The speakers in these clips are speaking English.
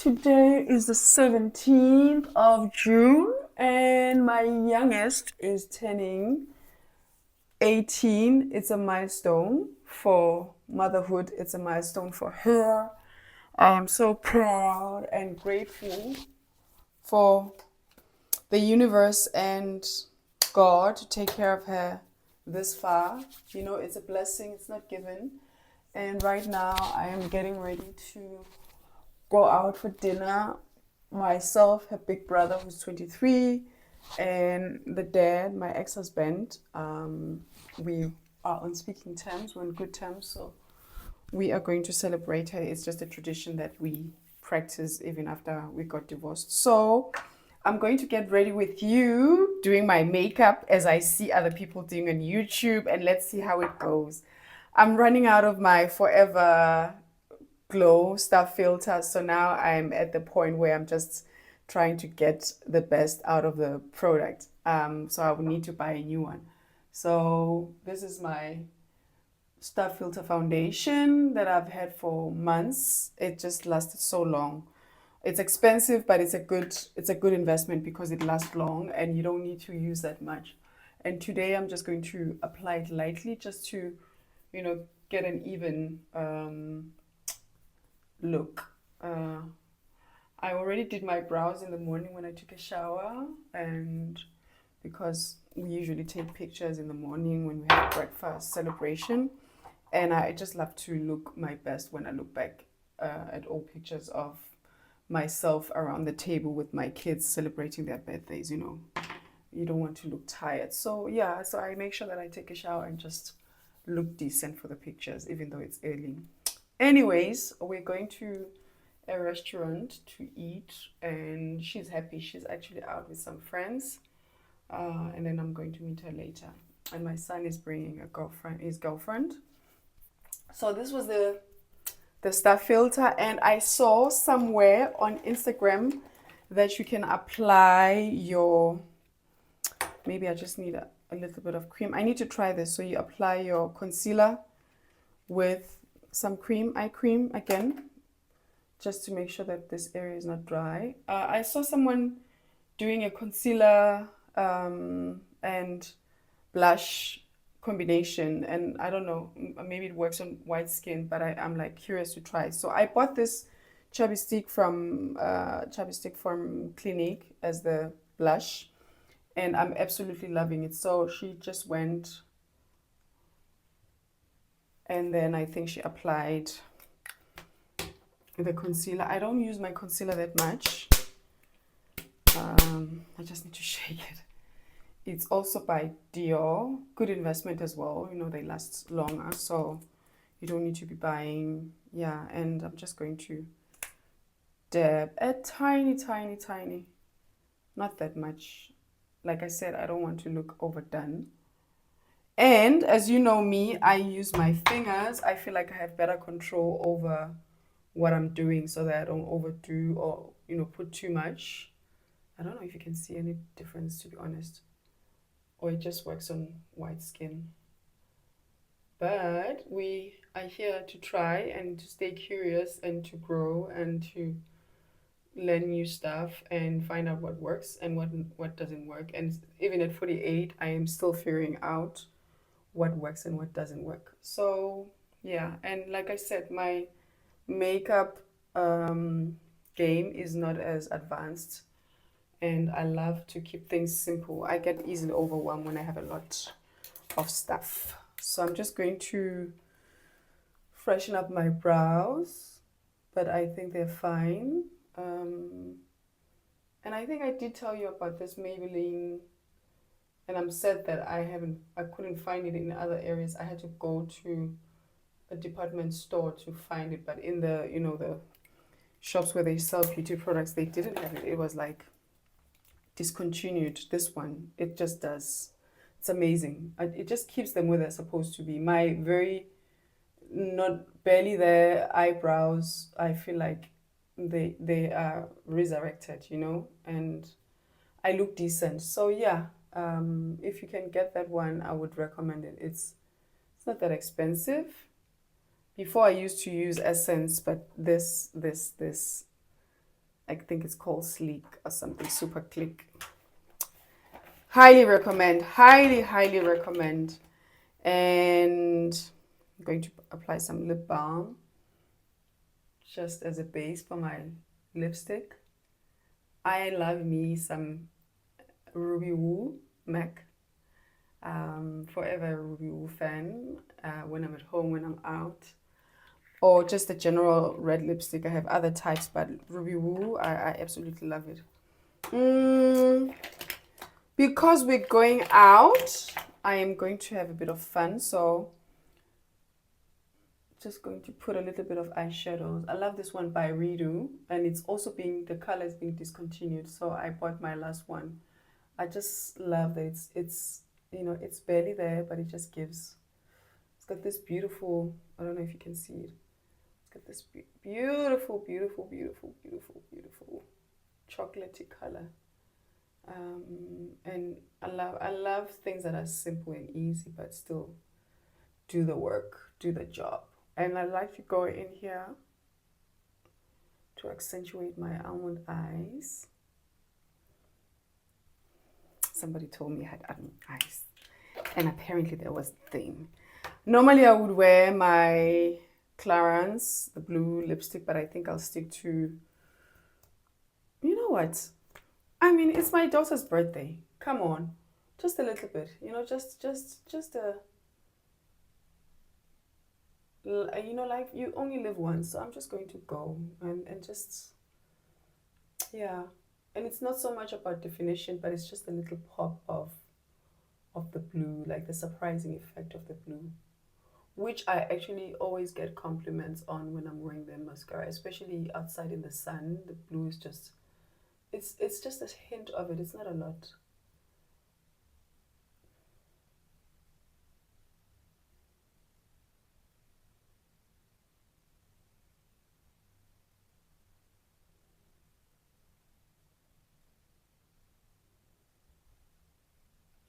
Today is the 17th of June, and my youngest is turning 18. It's a milestone for motherhood, it's a milestone for her. I am so proud and grateful for the universe and God to take care of her this far. You know, it's a blessing, it's not given. And right now, I am getting ready to go out for dinner. Myself, her big brother, who's 23, and the dad, my ex-husband. We are on speaking terms, we're on good terms, so we are going to celebrate her. It's just a tradition that we practice even after we got divorced. So I'm going to get ready with you doing my makeup as I see other people doing on YouTube, and let's see how it goes. I'm running out of my Forever Glow stuff filter, so now I'm at the point where I'm just trying to get the best out of the product. So I will need to buy a new one. So this is my stuff filter foundation that I've had for months. It just lasted so long. It's expensive, but it's a good investment because it lasts long and you don't need to use that much. And today I'm just going to apply it lightly just to, get an even look. I already did my brows in the morning when I took a shower, and because we usually take pictures in the morning when we have breakfast celebration, and I just love to look my best when I look back at old pictures of myself around the table with my kids celebrating their birthdays. You don't want to look tired. So yeah, so I make sure that I take a shower and just look decent for the pictures, even though it's early. Anyways, we're going to a restaurant to eat, and she's happy. She's actually out with some friends, and then I'm going to meet her later. And my son is bringing his girlfriend. So this was the stuff filter, and I saw somewhere on Instagram that you can apply your. Maybe I just need a little bit of cream. I need to try this. So you apply your concealer with some eye cream again, just to make sure that this area is not dry. I saw someone doing a concealer and blush combination, and I don't know, maybe it works on white skin, but I'm like curious to try. So I bought this chubby stick from Clinique as the blush, and I'm absolutely loving it. So she just went, and then I think she applied the concealer. I don't use my concealer that much. I just need to shake it. It's also by Dior. Good investment as well. They last longer, so you don't need to be buying. Yeah, and I'm just going to dab a tiny, tiny, tiny. Not that much. Like I said, I don't want to look overdone. And as you know me, I use my fingers. I feel like I have better control over what I'm doing so that I don't overdo or, put too much. I don't know if you can see any difference, to be honest. Or it just works on white skin. But we are here to try and to stay curious and to grow and to learn new stuff and find out what works and what doesn't work. And even at 48, I am still figuring out what works and what doesn't work. So yeah, and like I said, my makeup game is not as advanced, and I love to keep things simple. I get easily overwhelmed when I have a lot of stuff. So I'm just going to freshen up my brows, but I think they're fine. And I think I did tell you about this Maybelline, and I'm sad that I couldn't find it in other areas. I had to go to a department store to find it, but in the shops where they sell beauty products, they didn't have it. It was like discontinued. This one, it just does. It's amazing. It just keeps them where they're supposed to be. My very not barely there eyebrows, I feel like they are resurrected, and I look decent. So yeah, if you can get that one, I would recommend it. It's not that expensive. Before I used to use Essence, but this I think it's called Sleek or something, Super Click. Highly recommend, highly recommend. And I'm going to apply some lip balm just as a base for my lipstick. I love me some Ruby Woo MAC. Forever a Ruby Woo fan. When I'm at home, when I'm out, or just a general red lipstick. I have other types, but Ruby Woo, I absolutely love it. Because we're going out, I am going to have a bit of fun, so just going to put a little bit of eyeshadows. I love this one by Redo, and it's also the color is being discontinued, so I bought my last one. I just love that it's it's barely there, but it just gives. It's got this beautiful, I don't know if you can see it. It's got this beautiful, beautiful, beautiful, beautiful, beautiful chocolatey color. And I love things that are simple and easy, but still do the work, do the job. And I like to go in here to accentuate my almond eyes. Somebody told me I had almond eyes, and apparently there was a thing. Normally I would wear my Clarins, the blue lipstick, but I think I'll stick to, you know what? I mean, it's my daughter's birthday. Come on, just a little bit, just a, like you only live once, so I'm just going to go and just, yeah. And it's not so much about definition, but it's just a little pop of the blue, like the surprising effect of the blue, which I actually always get compliments on when I'm wearing the mascara, especially outside in the sun. The blue is just, it's just a hint of it. It's not a lot.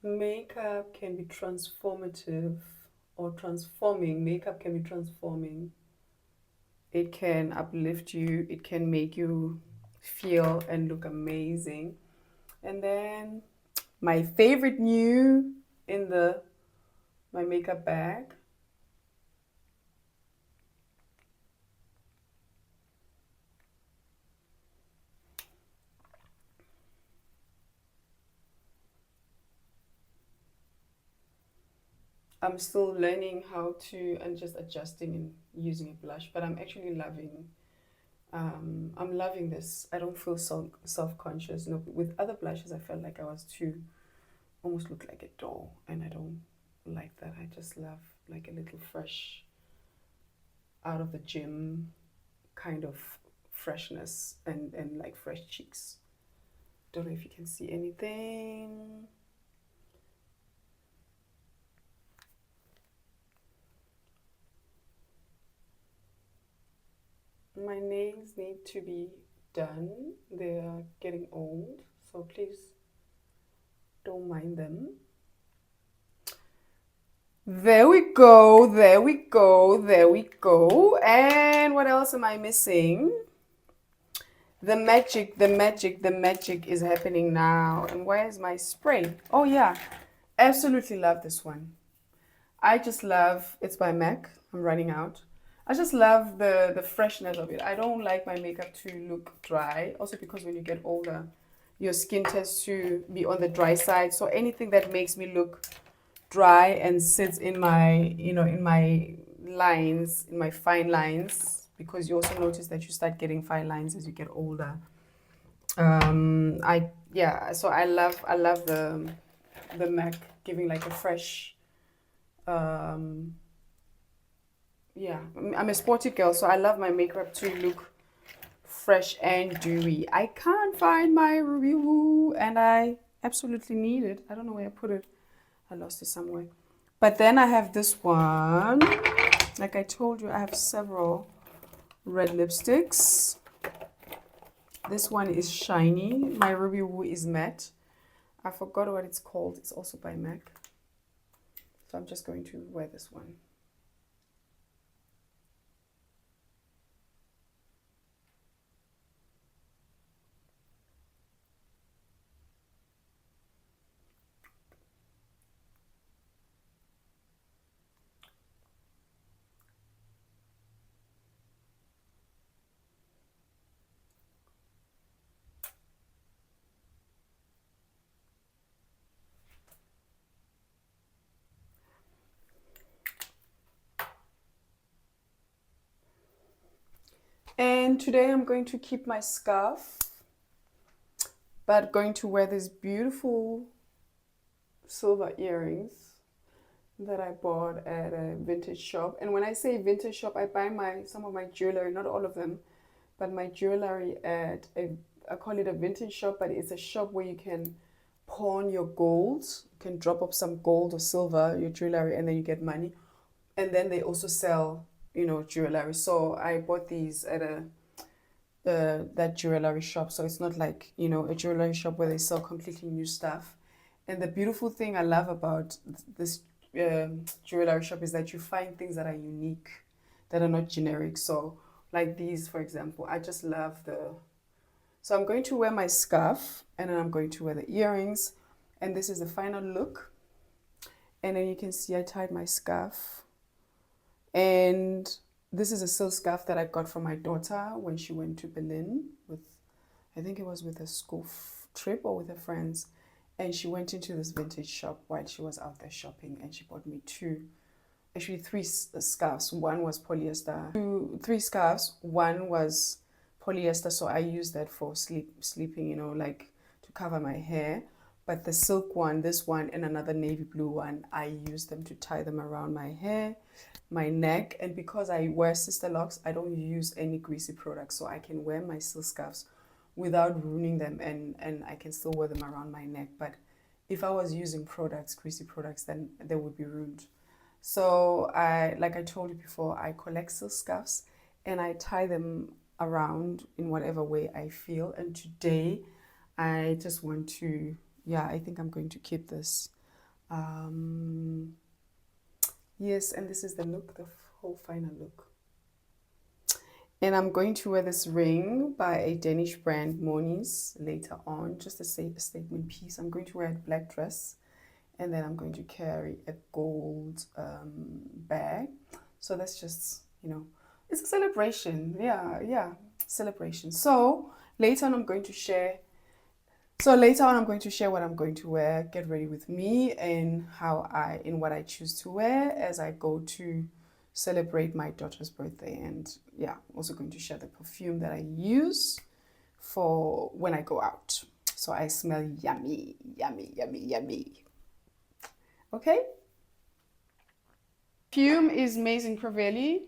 Makeup can be transformative or transforming. Makeup can be transforming. It can uplift you. It can make you feel and look amazing. And then my favorite new in my makeup bag. I'm still learning how to and just adjusting and using a blush, but I'm actually loving. I'm loving this. I don't feel so self-conscious. No, with other blushes, I felt like I was too, almost look like a doll, and I don't like that. I just love like a little fresh, out of the gym kind of freshness and like fresh cheeks. Don't know if you can see anything. My nails need to be done. They are getting old, so please don't mind them. There we go, there we go, there we go. And what else am I missing? The magic, the magic, the magic is happening now. And where's my spray? Oh yeah, absolutely love this one. I just love, it's by MAC. I'm running out. I just love the freshness of it. I don't like my makeup to look dry. Also because when you get older, your skin tends to be on the dry side. So anything that makes me look dry and sits in my, in my lines, in my fine lines, because you also notice that you start getting fine lines as you get older. So I love the MAC giving like a fresh, yeah, I'm a sporty girl, so I love my makeup to look fresh and dewy. I can't find my Ruby Woo, and I absolutely need it. I don't know where I put it. I lost it somewhere. But then I have this one. Like I told you, I have several red lipsticks. This one is shiny. My Ruby Woo is matte. I forgot what it's called. It's also by MAC. So I'm just going to wear this one. And today I'm going to keep my scarf, but going to wear these beautiful silver earrings that I bought at a vintage shop. And when I say vintage shop, I buy some of my jewelry, not all of them, but my jewelry at I call it a vintage shop, but it's a shop where you can pawn your gold. You can drop up some gold or silver, your jewelry, and then you get money. And then they also sell, jewelry. So I bought these at that jewelry shop. So it's not like, a jewelry shop where they sell completely new stuff. And the beautiful thing I love about this jewelry shop is that you find things that are unique, that are not generic. So like these, for example, I just love so I'm going to wear my scarf, and then I'm going to wear the earrings, and this is the final look. And then you can see I tied my scarf, and this is a silk scarf that I got from my daughter when she went to Berlin I think it was with a school trip or with her friends. And she went into this vintage shop while she was out there shopping, and she bought me three scarves. One was polyester. Three scarves. One was polyester, so I used that for sleeping, like to cover my hair. But the silk one, this one, and another navy blue one, I used them to tie them around my hair, my neck. And because I wear sister locks, I don't use any greasy products, so I can wear my silk scarves without ruining them, and I can still wear them around my neck. But if I was using greasy products, then they would be ruined. So like I told you before, I collect silk scarves and I tie them around in whatever way I feel. And today I just want to, I think I'm going to keep this. Yes, and this is the look, the whole final look. And I'm going to wear this ring by a Danish brand, Moni's, later on. Just a statement piece. I'm going to wear a black dress, and then I'm going to carry a gold bag. So that's just, it's a celebration. Yeah, celebration. So later on I'm going to share what I'm going to wear. Get ready with me and what I choose to wear as I go to celebrate my daughter's birthday. And also going to share the perfume that I use for when I go out, so I smell yummy. Okay, perfume is Maison Crivelli.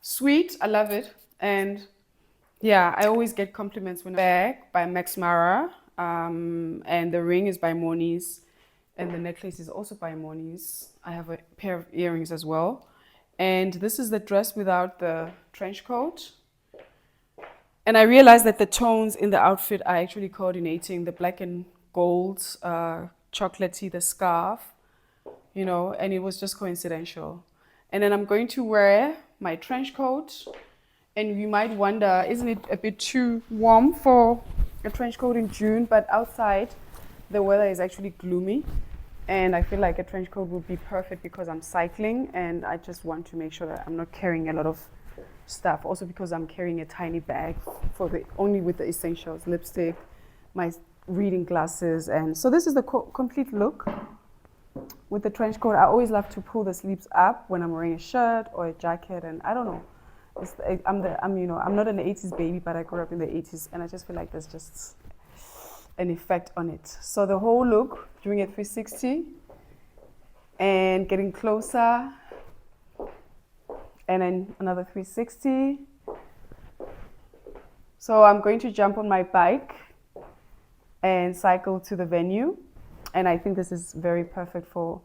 Sweet, I love it. And I always get compliments when bag by Max Mara, and the ring is by Moni's, and the necklace is also by Moni's. I have a pair of earrings as well. And this is the dress without the trench coat. And I realized that the tones in the outfit are actually coordinating: the black and gold, chocolatey, the scarf, and it was just coincidental. And then I'm going to wear my trench coat. And you might wonder, isn't it a bit too warm for a trench coat in June? But outside, the weather is actually gloomy. And I feel like a trench coat would be perfect because I'm cycling, and I just want to make sure that I'm not carrying a lot of stuff. Also because I'm carrying a tiny bag only with the essentials: lipstick, my reading glasses. And so this is the complete look with the trench coat. I always love to pull the sleeves up when I'm wearing a shirt or a jacket, and I don't know. I'm not an 80s baby, but I grew up in the 80s, and I just feel like there's just an effect on it. So the whole look, doing a 360 and getting closer, and then another 360. So I'm going to jump on my bike and cycle to the venue, and I think this is very perfect for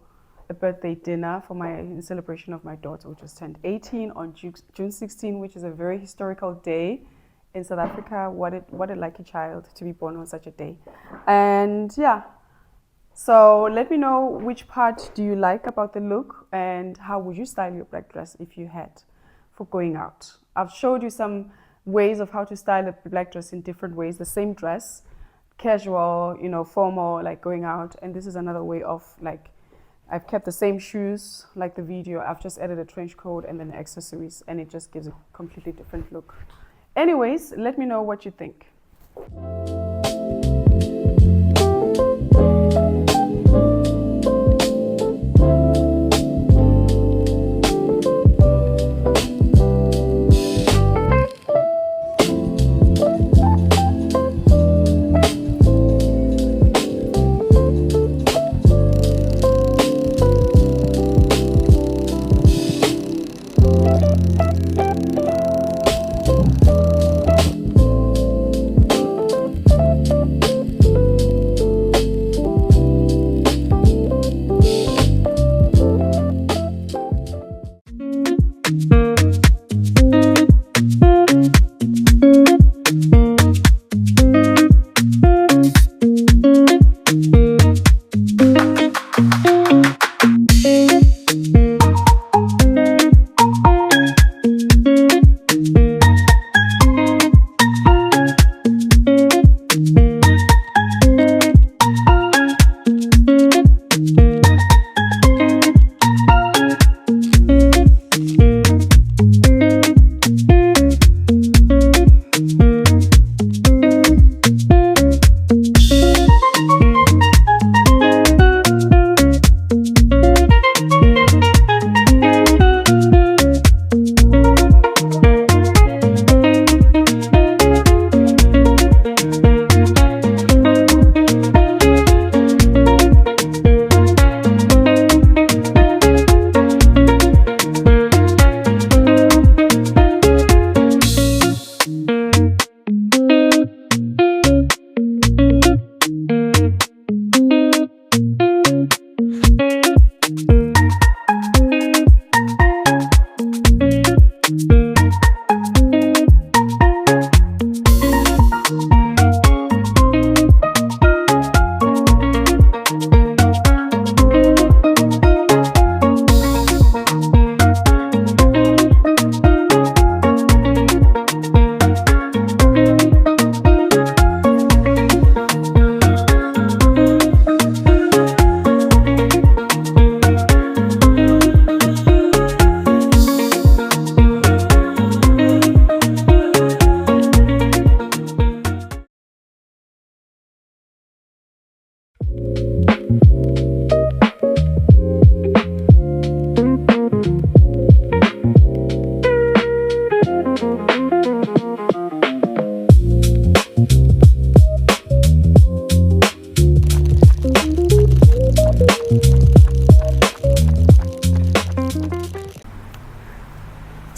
a birthday dinner in celebration of my daughter, which just turned 18 on June 16, which is a very historical day in South Africa. What a lucky child to be born on such a day. And so let me know which part do you like about the look, and how would you style your black dress if you had for going out. I've showed you some ways of how to style a black dress in different ways. The same dress, casual, formal, like going out. And this is another way of I've kept the same shoes like the video. I've just added a trench coat and then accessories, and it just gives a completely different look. Anyways, let me know what you think.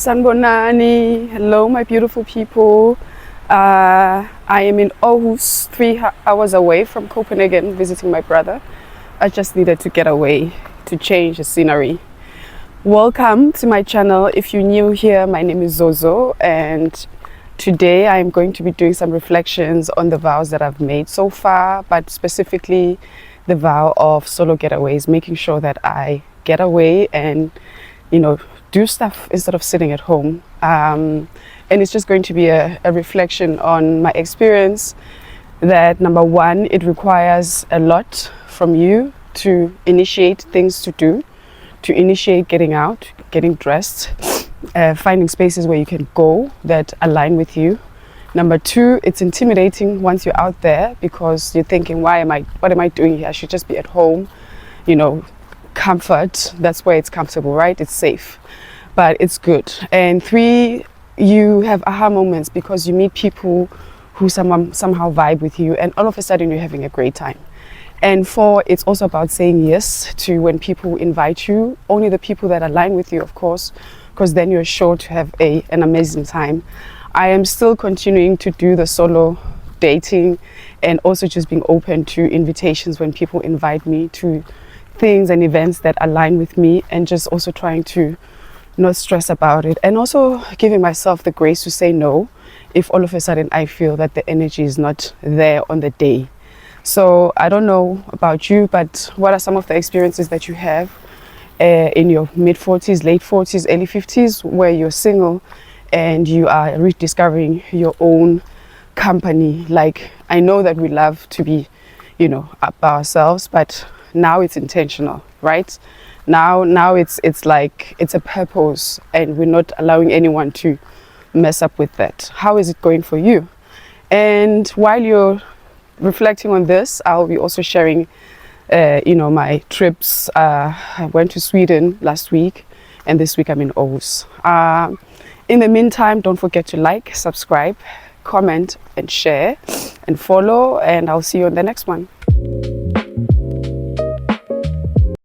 Sanbonani, hello my beautiful people. I am in Aarhus, 3 hours away from Copenhagen, visiting my brother. I just needed to get away to change the scenery. Welcome to my channel. If you're new here, my name is Zozo, and today I'm going to be doing some reflections on the vows that I've made so far, but specifically the vow of solo getaways, making sure that I get away and, do stuff instead of sitting at home. And it's just going to be a reflection on my experience that, number one, it requires a lot from you to initiate things to do, to initiate getting out, getting dressed, finding spaces where you can go that align with you. Number two, it's intimidating once you're out there because you're thinking, what am I doing here? I should just be at home. Comfort, that's where it's comfortable, right? It's safe, but it's good. And three, you have aha moments because you meet people who somehow vibe with you, and all of a sudden you're having a great time. And four, it's also about saying yes to when people invite you, only the people that align with you, of course, because then you're sure to have an amazing time. I am still continuing to do the solo dating and also just being open to invitations when people invite me to things and events that align with me, and just also trying to not stress about it, and also giving myself the grace to say no if all of a sudden I feel that the energy is not there on the day. So I don't know about you, but what are some of the experiences that you have in your mid-40s, late 40s, early 50s, where you're single and you are rediscovering your own company? Like, I know that we love to be, up by ourselves, but now it's intentional, right? Now it's like it's a purpose, and we're not allowing anyone to mess up with that. How is it going for you? And while you're reflecting on this, I'll be also sharing my trips. I went to Sweden last week, and this week I'm in Aarhus. In the meantime, don't forget to like, subscribe, comment and share and follow, and I'll see you on the next one.